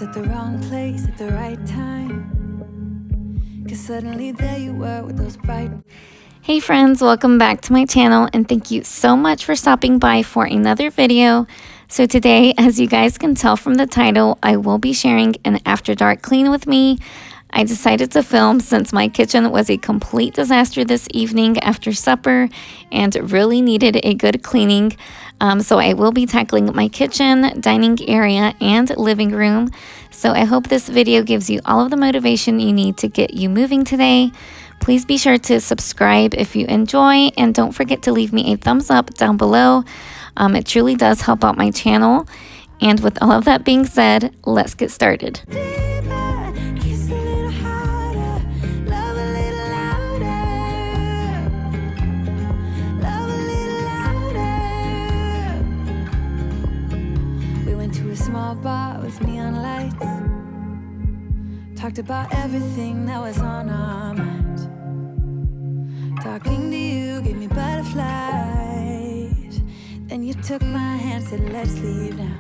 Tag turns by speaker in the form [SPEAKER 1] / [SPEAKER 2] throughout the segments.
[SPEAKER 1] at the wrong place at the right time. 'Cause suddenly there you were with those bright... Hey friends, welcome back to my channel and thank you so much for stopping by for another video. So today, as you guys can tell from the title, I will be sharing an after dark clean with me. I decided to film since my kitchen was a complete disaster this evening after supper and really needed a good cleaning. So I will be tackling my kitchen, dining area, and living room. So I hope this video gives you all of the motivation you need to get you moving today. Please be sure to subscribe if you enjoy, and don't forget to leave me a thumbs up down below. It truly does help out my channel. And with all of that being said, let's get started. We went to a small bar with neon lights, talked about everything that was on our mind. Talking to you gave me butterflies. Then you took my hand, said let's leave now.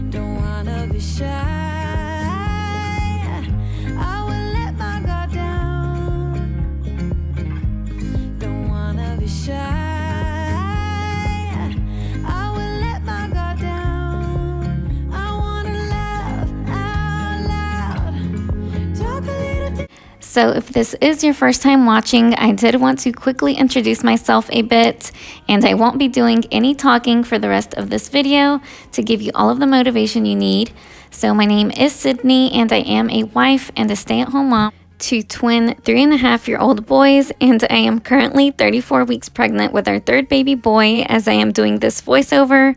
[SPEAKER 1] Don't wanna be shy, I will let my guard down. Don't wanna be shy, I will let my guard down. I wanna laugh out loud, talk a little. So if this is your first time watching, I did want to quickly introduce myself a bit, and I won't be doing any talking for the rest of this video to give you all of the motivation you need. So my name is Sydney, and I am a wife and a stay-at-home mom to twin 3.5-year-old boys, and I am currently 34 weeks pregnant with our third baby boy as I am doing this voiceover.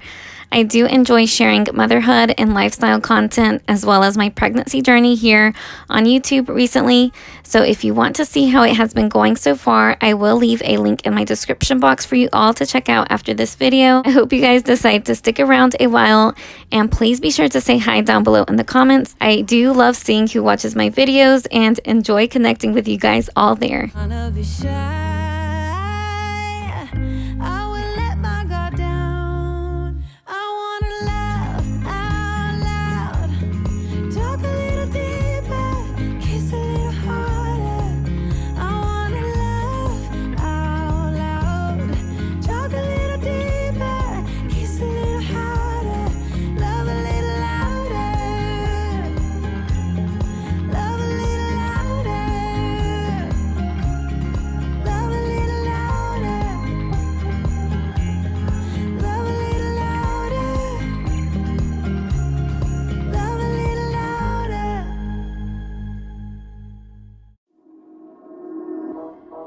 [SPEAKER 1] I do enjoy sharing motherhood and lifestyle content as well as my pregnancy journey here on YouTube recently. So if you want to see how it has been going so far, I will leave a link in my description box for you all to check out after this video. I hope you guys decide to stick around a while, and please be sure to say hi down below in the comments. I do love seeing who watches my videos and enjoy connecting with you guys all there.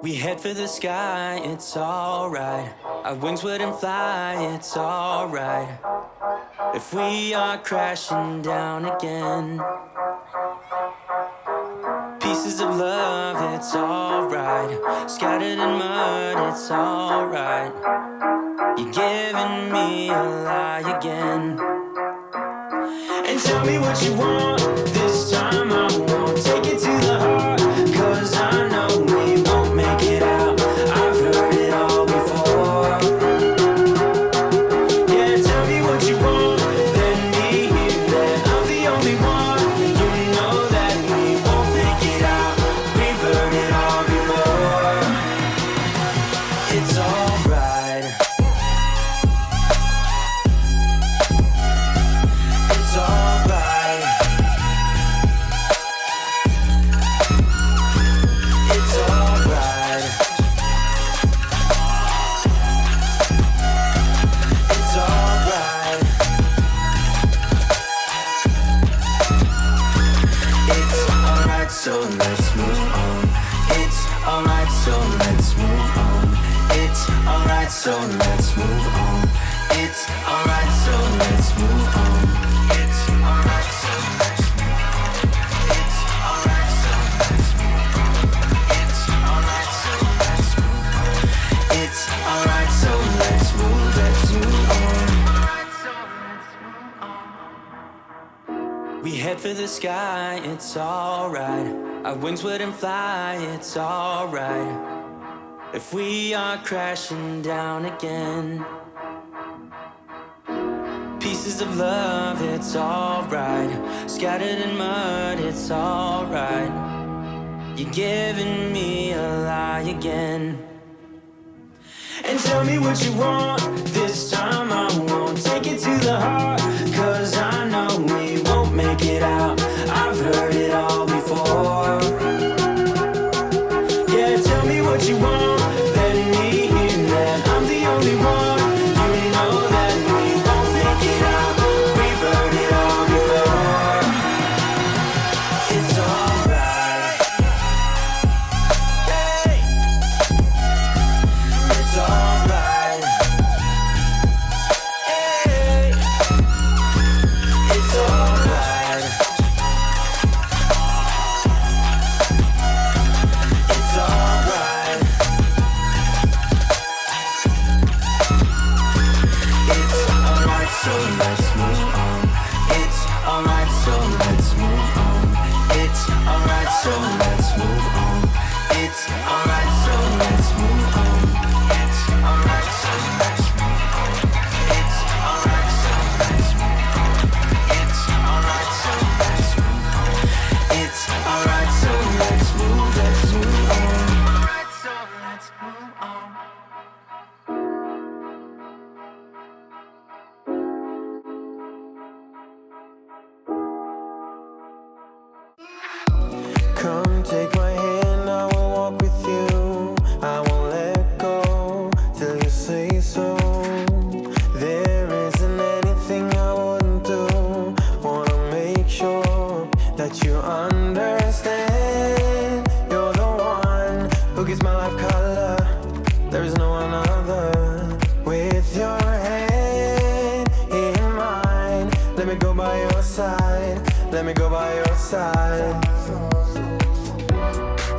[SPEAKER 2] We head for the sky, it's alright. Our wings wouldn't fly, it's alright. If we are crashing down again, pieces of love, it's alright. Scattered in mud, it's alright. You're giving me a lie again. And tell me what you want, this time I won't take it to the heart. 'Cause I know we won't make it out, I've heard it all before. Yeah, tell me what you want, let me hear that I'm the only one. You know that we won't make it out, we've heard it all before. It's alright. It's alright. It's alright. It's alright. It's alright, so let's move on. It's alright, so let's move on. It's alright, so let's move on. It's alright, so let's move on. It's alright, so let's move on. It's alright, so let's move on. It's alright, so let's move on. It's alright, so let's move on. We head for the sky, it's alright. Our wings wouldn't fly, it's alright. If we are crashing down again, pieces of love, it's alright. Scattered in mud, it's alright. You're giving me a lie again. And tell me what you want, this time I won't take it to the heart. Cause I know we won't make it out, I've heard it all before. Yeah, tell me what you want, let me hear that I'm the only one. You know that we won't make it out, we've heard it all before. It's alright. Hey, it's alright. Hey, it's alright. It's alright. It's alright, so let's move on. It's alright, so let's move on. It's alright, so let's move on. It's alright, so let's move on. It's alright, so let's move on. It's alright, so let's move on. It's alright, so let's move on. It's alright, so let's move on. Alright, so let's move on. Come take my hand, I will walk with you. I won't let go till you say so. There isn't anything I wouldn't do. Wanna make sure that you understand. You're the one who gives my life color. There is no one other. With your hand in mine, let me go by your side. Let me go by your side.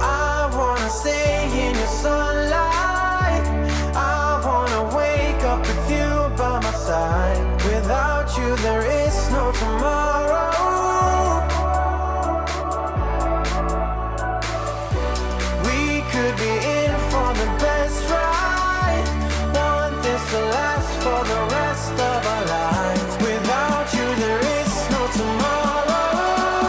[SPEAKER 2] I wanna stay in your sunlight. I wanna wake up with you by my side. Without you there is no tomorrow. We could be in for the best ride. Want this to last for the rest of our lives. Without you there is no tomorrow.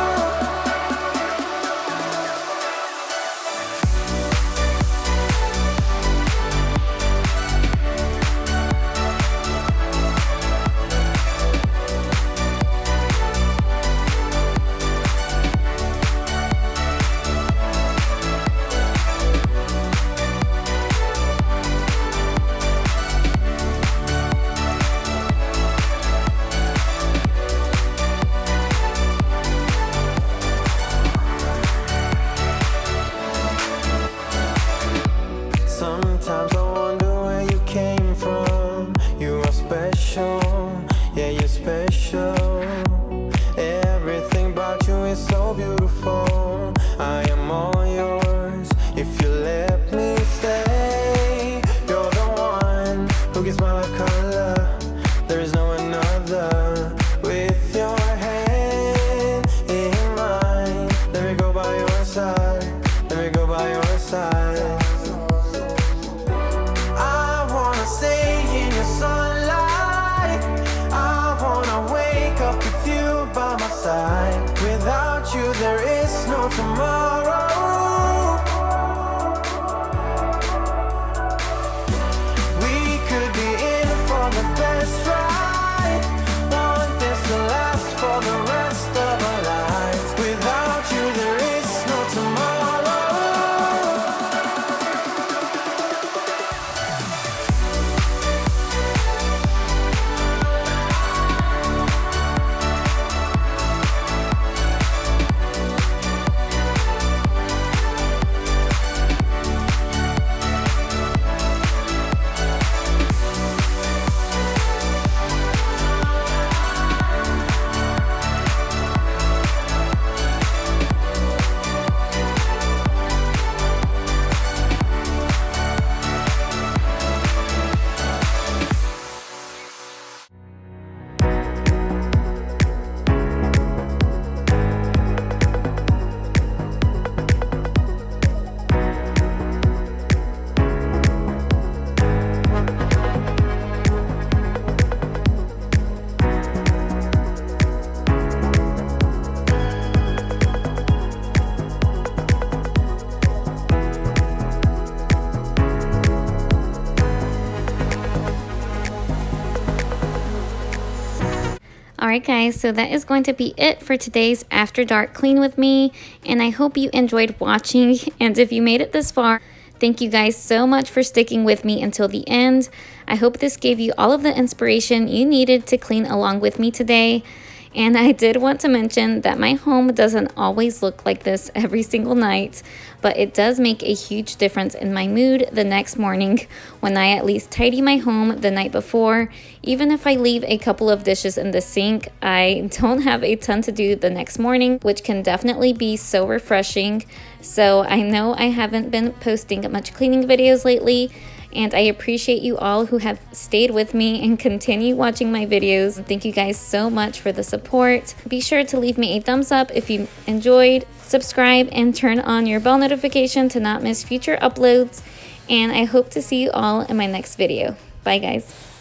[SPEAKER 1] Alright guys, so that is going to be it for today's After Dark Clean with me, and I hope you enjoyed watching, and if you made it this far, thank you guys so much for sticking with me until the end. I hope this gave you all of the inspiration you needed to clean along with me today. And I did want to mention that my home doesn't always look like this every single night, but it does make a huge difference in my mood the next morning when I at least tidy my home the night before. Even if I leave a couple of dishes in the sink, I don't have a ton to do the next morning, which can definitely be so refreshing. So I know I haven't been posting much cleaning videos lately, and I appreciate you all who have stayed with me and continue watching my videos. Thank you guys so much for the support. Be sure to leave me a thumbs up if you enjoyed, subscribe, and turn on your bell notification to not miss future uploads. And I hope to see you all in my next video. Bye guys.